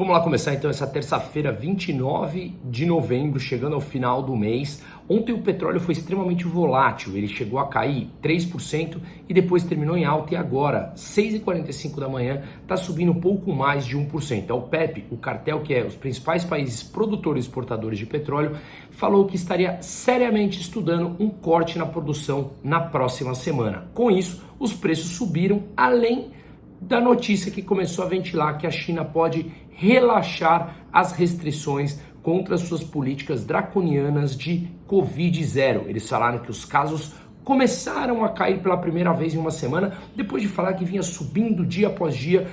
Vamos lá começar então essa terça-feira, 29 de novembro, chegando ao final do mês. Ontem o petróleo foi extremamente volátil, ele chegou a cair 3% e depois terminou em alta e agora, 6h45 da manhã, está subindo um pouco mais de 1%. A OPEP, o cartel que é os principais países produtores e exportadores de petróleo, falou que estaria seriamente estudando um corte na produção na próxima semana. Com isso, os preços subiram além da notícia que começou a ventilar que a China pode relaxar as restrições contra suas políticas draconianas de Covid-0. Eles falaram que os casos começaram a cair pela primeira vez em uma semana, depois de falar que vinha subindo dia após dia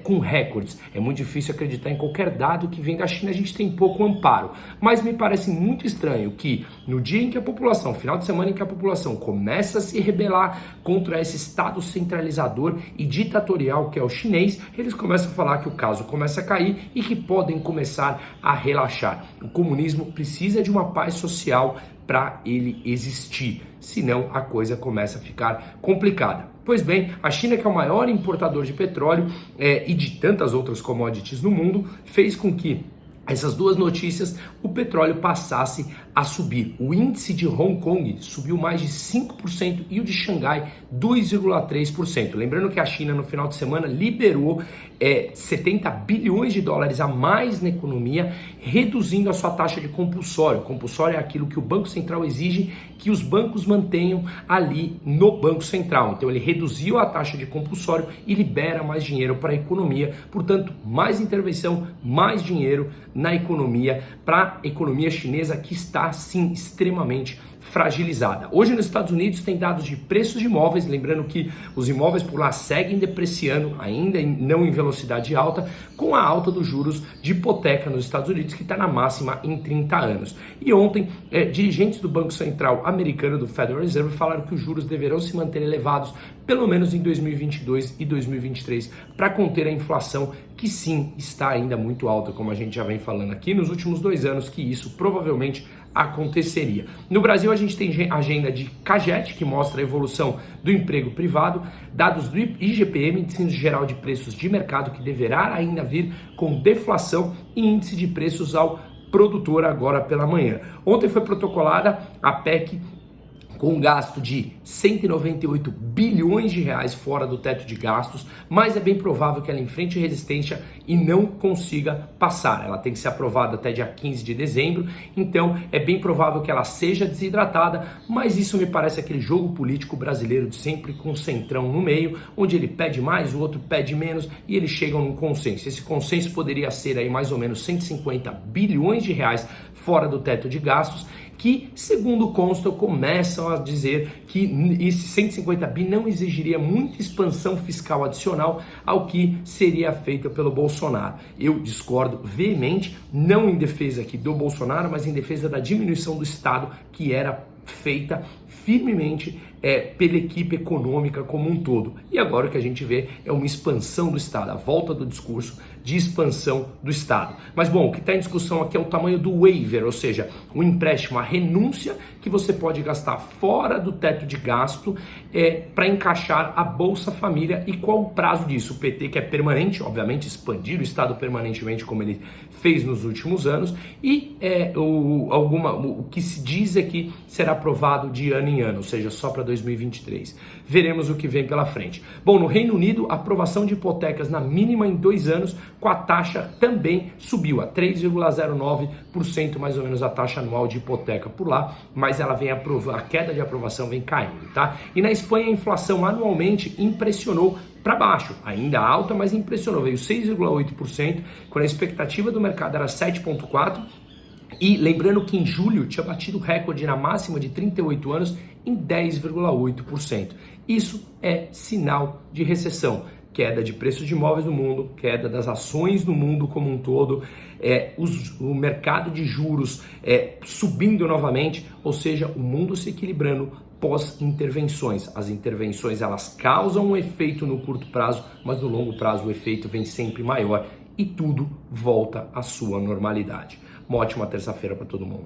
com recordes. É muito difícil acreditar em qualquer dado que vem da China, a gente tem pouco amparo. Mas me parece muito estranho que no dia em que a população, final de semana em que a população começa a se rebelar contra esse estado centralizador e ditatorial que é o chinês, eles começam a falar que o caso começa a cair e que podem começar a relaxar. O comunismo precisa de uma paz social para ele existir, senão a coisa começa a ficar complicada. Pois bem, a China, que é o maior importador de petróleo e de tantas outras commodities no mundo, fez com que essas duas notícias, o petróleo passasse a subir. O índice de Hong Kong subiu mais de 5% e o de Xangai 2,3%. Lembrando que a China no final de semana liberou 70 bilhões de dólares a mais na economia, reduzindo a sua taxa de compulsório. Compulsório é aquilo que o Banco Central exige que os bancos mantenham ali no Banco Central. Então ele reduziu a taxa de compulsório e libera mais dinheiro para a economia. Portanto, mais intervenção, mais dinheiro na economia, para a economia chinesa que está, sim, extremamente fragilizada. Hoje nos Estados Unidos tem dados de preços de imóveis, lembrando que os imóveis por lá seguem depreciando, ainda não em velocidade alta, com a alta dos juros de hipoteca nos Estados Unidos, que está na máxima em 30 anos. E ontem, dirigentes do Banco Central americano, do Federal Reserve, falaram que os juros deverão se manter elevados, pelo menos em 2022 e 2023, para conter a inflação, que sim, está ainda muito alta, como a gente já vem falando aqui nos últimos 2 anos, que isso provavelmente aconteceria. No Brasil a gente tem agenda de CAGED, que mostra a evolução do emprego privado, dados do IGPM, Índice Geral de Preços de Mercado, que deverá ainda vir com deflação, e índice de preços ao produtor agora pela manhã. Ontem foi protocolada a PEC com um gasto de 198 bilhões de reais fora do teto de gastos, mas é bem provável que ela enfrente resistência e não consiga passar. Ela tem que ser aprovada até dia 15 de dezembro, então é bem provável que ela seja desidratada, mas isso me parece aquele jogo político brasileiro de sempre com o centrão no meio, onde ele pede mais, o outro pede menos e eles chegam num consenso. Esse consenso poderia ser aí mais ou menos 150 bilhões de reais fora do teto de gastos, que, segundo consta, começam a dizer que esse 150 bi não exigiria muita expansão fiscal adicional ao que seria feito pelo Bolsonaro. Eu discordo veemente, não em defesa aqui do Bolsonaro, mas em defesa da diminuição do Estado, que era feita firmemente pela equipe econômica como um todo. E agora o que a gente vê é uma expansão do Estado, a volta do discurso de expansão do Estado. Mas bom, o que está em discussão aqui é o tamanho do waiver, ou seja, o empréstimo, a renúncia que você pode gastar fora do teto de gasto para encaixar a Bolsa Família e qual o prazo disso. O PT que é permanente, obviamente expandir o Estado permanentemente como ele fez nos últimos anos e o que se diz é que será aprovado de ano em ano, ou seja, só para 2023. Veremos o que vem pela frente. Bom, no Reino Unido, a aprovação de hipotecas na mínima em 2 anos, com a taxa também subiu a 3,09%, mais ou menos a taxa anual de hipoteca por lá, mas ela vem a queda de aprovação vem caindo, tá? E na Espanha a inflação anualmente impressionou para baixo, ainda alta, mas impressionou, veio 6,8%, quando a expectativa do mercado era 7,4%, e lembrando que em julho tinha batido recorde na máxima de 38 anos em 10,8%. Isso é sinal de recessão. Queda de preços de imóveis no mundo, queda das ações no mundo como um todo, o mercado de juros subindo novamente, ou seja, o mundo se equilibrando pós-intervenções. As intervenções elas causam um efeito no curto prazo, mas no longo prazo o efeito vem sempre maior e tudo volta à sua normalidade. Uma ótima terça-feira para todo mundo.